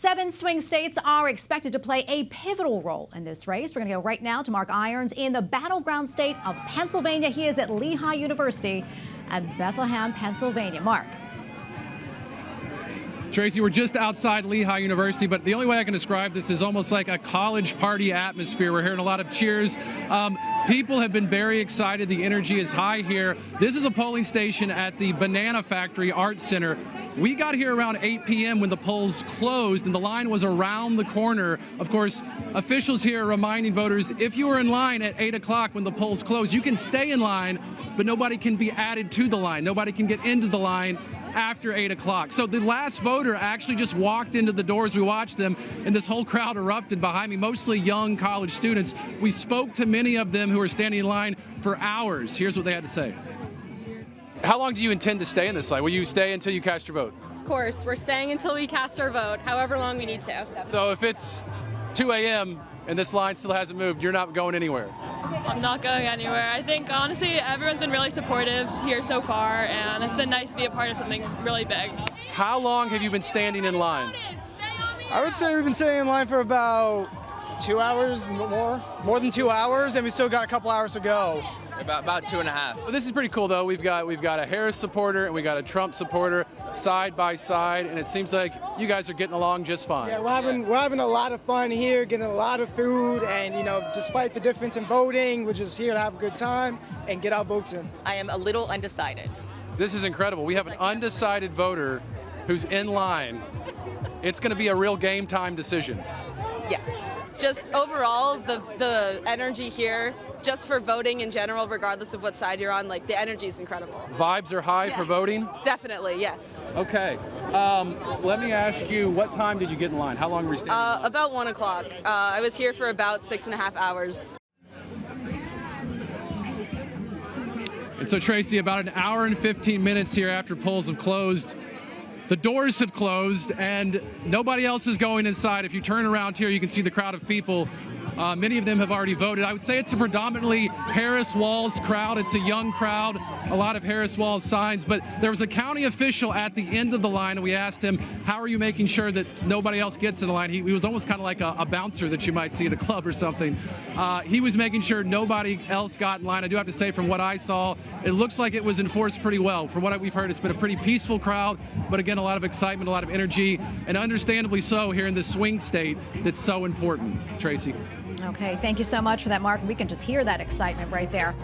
7 swing states are expected to play a pivotal role in this race. We're going to go right now to Mark Irons in the battleground state of Pennsylvania. He is at Lehigh University at Bethlehem, Pennsylvania. Mark. Tracy, we're just outside Lehigh University, but the only way I can describe this is almost like a college party atmosphere. We're hearing a lot of cheers. People have been very excited. The energy is high here. This is a polling station at the Banana Factory Arts Center. We got here around 8 p.m. when the polls closed, and the line was around the corner. Of course, officials here are reminding voters, if you were in line at 8 o'clock when the polls closed, you can stay in line, but nobody can be added to the line. Nobody can get into the line after 8 o'clock. So the last voter actually just walked into the doors. We watched them, and this whole crowd erupted behind me, mostly young college students. We spoke to many of them who were standing in line for hours. Here's what they had to say. How long do you intend to stay in this line? Will you stay until you cast your vote? Of course, we're staying until we cast our vote, however long we need to. So if it's 2 a.m. and this line still hasn't moved, you're not going anywhere? I'm not going anywhere. I think, honestly, everyone's been really supportive here so far, and it's been nice to be a part of something really big. How long have you been standing in line? I would say we've been standing in line for about 2 hours, more than 2 hours, and we still got a couple hours to go. About 2.5. Well, this is pretty cool, though. We've got a Harris supporter and we got a Trump supporter side by side, and it seems like you guys are getting along just fine. Yeah, we're having a lot of fun here, getting a lot of food, and despite the difference in voting, we're just here to have a good time and get our votes in. I am a little undecided. This is incredible. We have an undecided voter who's in line. It's going to be a real game time decision. Yes. Just overall, the energy here, just for voting in general, regardless of what side you're on, like the energy is incredible. Vibes are high for voting? Definitely, yes. Okay. Let me ask you, what time did you get in line? How long were you standing in line? About 1 o'clock. I was here for about 6.5 hours. And so, Tracy, about an hour and 15 minutes here after polls have closed, the doors have closed and nobody else is going inside. If you turn around here, you can see the crowd of people. Many of them have already voted. I would say it's a predominantly Harris Walls crowd. It's a young crowd, a lot of Harris Walls signs. But there was a county official at the end of the line, and we asked him, how are you making sure that nobody else gets in the line? He was almost kind of like a bouncer that you might see at a club or something. He was making sure nobody else got in line. I do have to say, from what I saw, it looks like it was enforced pretty well. From what we've heard, it's been a pretty peaceful crowd, but again, a lot of excitement, a lot of energy, and understandably so here in this swing state that's so important. Tracy. Okay, thank you so much for that, Mark. We can just hear that excitement right there.